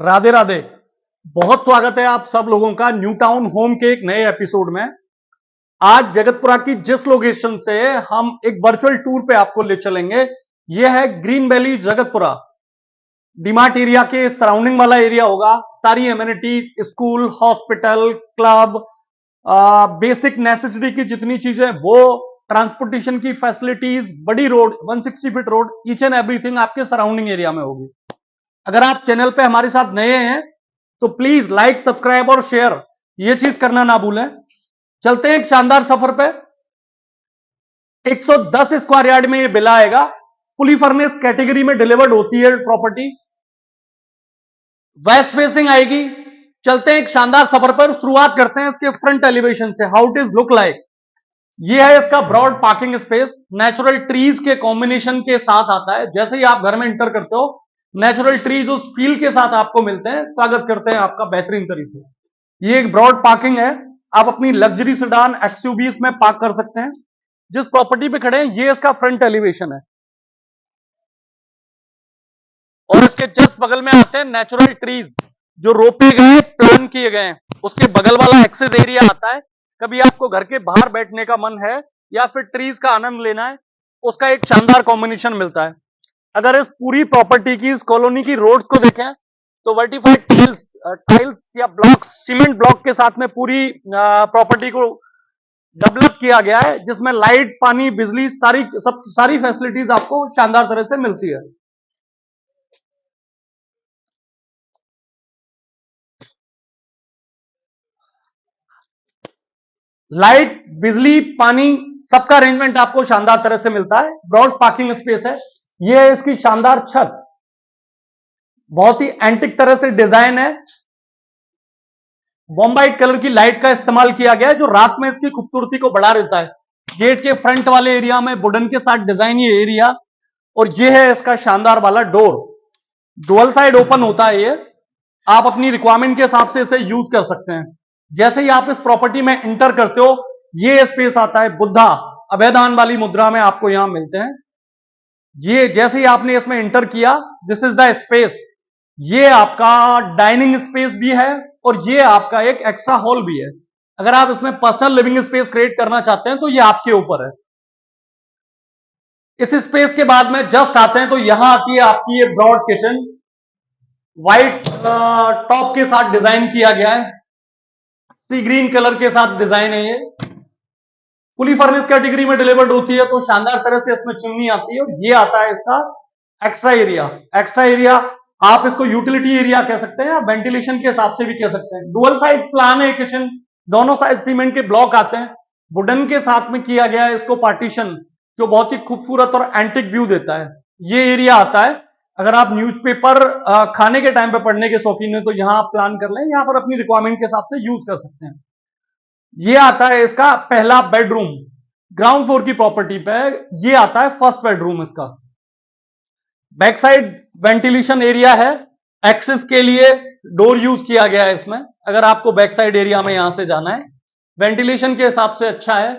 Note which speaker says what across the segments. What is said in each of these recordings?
Speaker 1: राधे राधे। बहुत स्वागत है आप सब लोगों का न्यू टाउन होम के एक नए एपिसोड में। आज जगतपुरा की जिस लोकेशन से हम एक वर्चुअल टूर पे आपको ले चलेंगे, यह है green valley Jagatpura. DMart area के सराउंडिंग वाला एरिया होगा। सारी amenity, school, hospital, club, basic necessity की जितनी चीजें, वो ट्रांसपोर्टेशन की फैसिलिटीज, बड़ी road, 160 feet road, each and everything आपके सराउंडिंग एरिया में होगी। अगर आप चैनल पे हमारे साथ नए हैं तो प्लीज लाइक, सब्सक्राइब और शेयर ये चीज करना ना भूलें। चलते हैं एक शानदार सफर पे। 110 स्क्वायर यार्ड में ये विला आएगा। फुली फर्निश कैटेगरी में डिलीवर्ड होती है प्रॉपर्टी। वेस्ट फेसिंग आएगी। चलते हैं एक शानदार सफर पर। शुरुआत करते हैं इसके फ्रंट एलिवेशन से, how it is look like. ये है इसका broad parking space. Natural trees के कॉम्बिनेशन के साथ आता है। जैसे ही आप घर में एंटर करते हो, नेचुरल ट्रीज उस फील के साथ आपको मिलते हैं। स्वागत करते हैं आपका बेहतरीन तरीके से। ये एक ब्रॉड पार्किंग है। आप अपनी लग्जरी सेडान, एक्सयूवी इसमें पार्क कर सकते हैं। जिस प्रॉपर्टी पे खड़े हैं, ये इसका फ्रंट एलिवेशन है। और इसके जस्ट बगल में आते हैं नेचुरल ट्रीज जो रोपे गए, प्लान किए गए हैं। उसके बगल वाला एक्सेस एरिया आता है। कभी आपको घर के बाहर बैठने का मन है या फिर ट्रीज का आनंद लेना है, उसका एक शानदार कॉम्बिनेशन मिलता है। अगर इस पूरी प्रॉपर्टी की, इस कॉलोनी की रोड्स को देखें तो वर्टिफाइड टाइल्स या ब्लॉक्स, सीमेंट ब्लॉक के साथ में पूरी प्रॉपर्टी को डेवलप किया गया है, जिसमें लाइट, पानी, बिजली, सारी फैसिलिटीज आपको शानदार तरह से मिलती है। लाइट, बिजली, पानी, सबका अरेंजमेंट आपको शानदार तरह से मिलता है। ब्रॉड पार्किंग स्पेस है। यह है इसकी शानदार छत। बहुत ही एंटिक तरह से डिजाइन है। बॉम्बाइट कलर की लाइट का इस्तेमाल किया गया है, जो रात में इसकी खूबसूरती को बढ़ा देता है। गेट के फ्रंट वाले एरिया में वुडन के साथ डिजाइन ये एरिया। और ये है इसका शानदार वाला डोर। डुअल साइड ओपन होता है ये। आप अपनी रिक्वायरमेंट के हिसाब से इसे यूज कर सकते हैं। जैसे ही आप इस प्रॉपर्टी में इंटर करते हो, ये स्पेस आता है। बुद्धा अभयदान वाली मुद्रा में आपको यहां मिलते हैं। ये जैसे ही आपने इसमें इंटर किया, दिस इज द स्पेस। ये आपका डाइनिंग स्पेस भी है और ये आपका एक एक्स्ट्रा हॉल भी है। अगर आप इसमें पर्सनल लिविंग स्पेस क्रिएट करना चाहते हैं तो ये आपके ऊपर है। इस स्पेस के बाद में जस्ट आते हैं तो यहां आती है आपकी ये ब्रॉड किचन। व्हाइट टॉप के साथ डिजाइन किया गया है। सी ग्रीन कलर के साथ डिजाइन है ये। फुली फर्निश कैटेगरी में डिलीवर्ड होती है, तो शानदार तरह से इसमें चिमनी आती है। और ये आता है इसका एक्स्ट्रा एरिया। एक्स्ट्रा एरिया आप इसको यूटिलिटी एरिया कह सकते हैं या वेंटिलेशन के हिसाब से भी कह सकते हैं। डुअल साइड प्लान है किचन। दोनों साइड सीमेंट के ब्लॉक आते हैं। वुडन के साथ में किया गया है इसको पार्टीशन, जो बहुत ही खूबसूरत और एंटिक व्यू देता है। ये एरिया आता है। अगर आप न्यूज़पेपर खाने के टाइम पे पढ़ने के शौकीन है तो यहां आप प्लान कर लें, यहां पर अपनी रिक्वायरमेंट के हिसाब से यूज कर सकते हैं। ये आता है इसका पहला बेडरूम। ग्राउंड फ्लोर की प्रॉपर्टी पे ये आता है फर्स्ट बेडरूम इसका। बैक साइड वेंटिलेशन एरिया है। एक्सेस के लिए डोर यूज किया गया है इसमें। अगर आपको बैक साइड एरिया में यहां से जाना है, वेंटिलेशन के हिसाब से अच्छा है।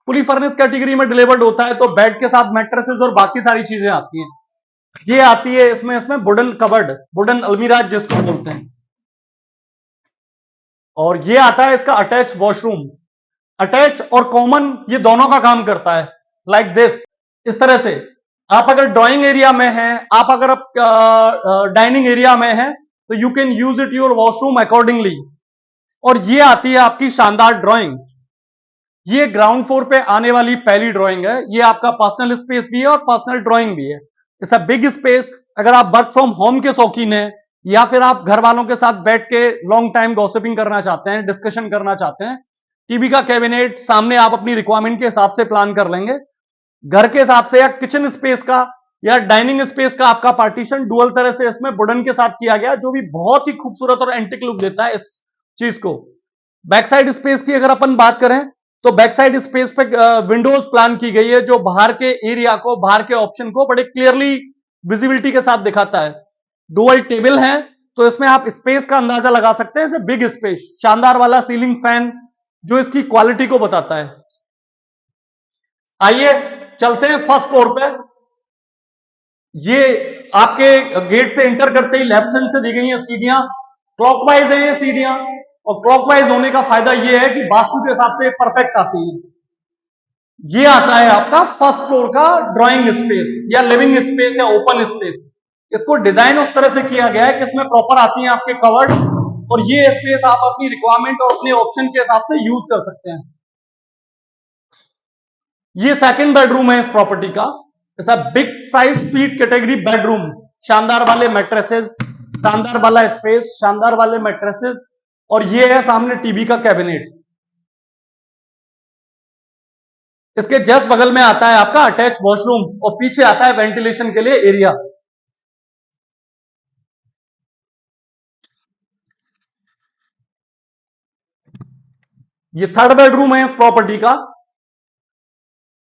Speaker 1: फुली फर्निश कैटेगरी में डिलीवर्ड होता है, तो बेड के साथ मैट्रेसेस और बाकी सारी चीजें आती हैं। ये आती है इसमें वुडन कबर्ड, वुडन अलमीरा जिसको बोलते हैं। और ये आता है इसका अटैच वॉशरूम। अटैच और कॉमन ये दोनों का काम करता है। लाइक दिस, इस तरह से आप अगर ड्राइंग एरिया में हैं, आप अगर डाइनिंग एरिया में हैं, तो you can use it your washroom accordingly. और ये आती है आपकी शानदार ड्राइंग। ये ग्राउंड फ्लोर पे आने वाली पहली ड्राइंग है। ये आपका पर्सनल स्पेस भी है और पर्सनल ड्राइंग भी है। It's a big space. अगर आप वर्क फ्रॉम होम के शौकीन हैं या फिर आप घर वालों के साथ बैठ के लॉन्ग टाइम गॉसिपिंग करना चाहते हैं, डिस्कशन करना चाहते हैं, टीवी का कैबिनेट सामने आप अपनी रिक्वायरमेंट के हिसाब से प्लान कर लेंगे। घर के हिसाब से या किचन स्पेस का या डाइनिंग स्पेस का आपका पार्टीशन डुअल तरह से इसमें वुडन के साथ किया गया, जो भी बहुत ही खूबसूरत और एंटिक लुक देता है इस चीज को। बैक साइड स्पेस की अगर अपन बात करें तो बैक साइड स्पेस पे विंडोज प्लान की गई है, जो बाहर के एरिया को, बाहर के ऑप्शन को बड़े क्लियरली विजिबिलिटी के साथ दिखाता है। डुअल टेबल है, तो इसमें आप स्पेस का अंदाजा लगा सकते हैं। इसे बिग स्पेस, शानदार वाला सीलिंग फैन जो इसकी क्वालिटी को बताता है। आइए चलते हैं फर्स्ट फ्लोर पे। ये आपके गेट से एंटर करते ही लेफ्ट हैंड से दी गई है सीढ़ियां। क्लॉकवाइज है ये सीढ़ियां, और क्लॉकवाइज होने का फायदा ये है कि वास्तु के हिसाब से परफेक्ट आती है। ये आता है आपका फर्स्ट फ्लोर का ड्राइंग स्पेस या लिविंग स्पेस या ओपन स्पेस। इसको डिजाइन उस तरह से किया गया है कि इसमें प्रॉपर आती है आपके कवर्ड, और ये स्पेस आप अपनी रिक्वायरमेंट और अपने ऑप्शन के हिसाब से यूज कर सकते हैं। ये सेकंड बेडरूम है इस प्रॉपर्टी का। ऐसा big size sweet category bedroom, शानदार वाले मैट्रेसेस, शानदार वाला स्पेस, शानदार वाले मैट्रेसेस, और ये है सामने टीवी का कैबिनेट। इसके जस्ट बगल में आता है आपका अटैच वॉशरूम, और पीछे आता है वेंटिलेशन के लिए एरिया। ये थर्ड बेडरूम है इस प्रॉपर्टी का।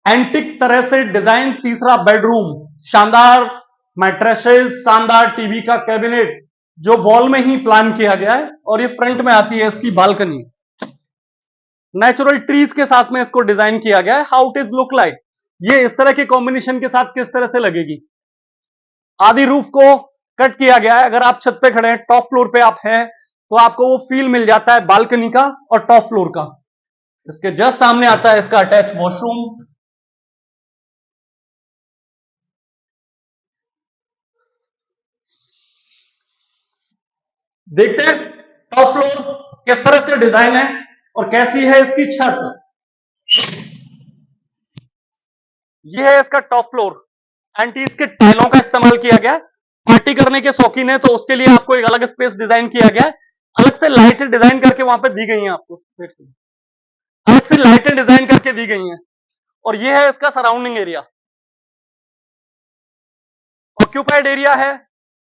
Speaker 1: एंटिक तरह से डिजाइन तीसरा बेडरूम, शानदार मैट्रेसेस, शानदार टीवी का कैबिनेट जो वॉल में ही प्लान किया गया है, और ये फ्रंट में आती है इसकी बालकनी। नेचुरल ट्रीज के साथ में इसको डिजाइन किया गया है। How it is look like, ये इस तरह के कॉम्बिनेशन के साथ किस तरह से लगेगी। आधी रूफ को कट किया गया है। अगर आप छत पे खड़े हैं, टॉप फ्लोर पे आप हैं, तो आपको वो फील मिल जाता है बालकनी का और टॉप फ्लोर का। इसके जस्ट सामने आता है इसका अटैच वॉशरूम। देखते हैं टॉप फ्लोर किस तरह से डिजाइन है और कैसी है इसकी छत। ये है इसका टॉप फ्लोर। एंटीज के टाइलों का इस्तेमाल किया गया है। पार्टी करने के शौकीन है तो उसके लिए आपको एक अलग स्पेस डिजाइन किया गया है। अलग से लाइटें डिजाइन करके वहां पे दी गई हैं आपको, अलग से लाइटें डिजाइन करके दी गई हैं। और ये है इसका सराउंडिंग एरिया। ऑक्यूपाइड एरिया है,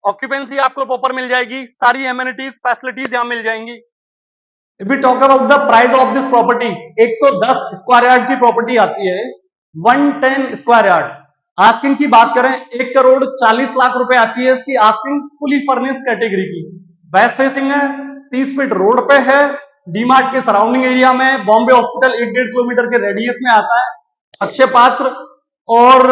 Speaker 1: ऑक्यूपेंसी आपको प्रॉपर मिल जाएगी, सारी एमिनिटीज फैसिलिटीज यहां मिल जाएंगी। If we talk about the price of this property, 110 square yard की प्रॉपर्टी आती है, 110 स्क्वायर यार्ड। आस्किंग की बात करें 1,40,40,00,000 रुपए आती है इसकी आस्किंग, फुली फर्निश कैटेगरी की। वेस्ट फेसिंग है, 30 फीट रोड पे है, डीमार्ट के सराउंडिंग एरिया में, बॉम्बे हॉस्पिटल 1.5 किलोमीटर के रेडियस में आता है। अक्षय पात्र और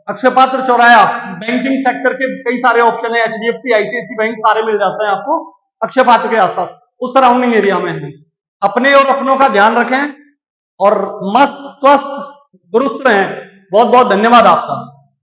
Speaker 1: अक्षय पात्र चौराया, बैंकिंग सेक्टर के कई सारे ऑप्शन है, एचडीएफसी, आईसीआईसी बैंक सारे मिल जाते हैं आपको अक्षय पात्र के आसपास, उस सराउंडिंग एरिया में है। अपने और अपनों का ध्यान रखें और मस्त स्वस्थ दुरुस्त रहें। बहुत बहुत धन्यवाद आपका।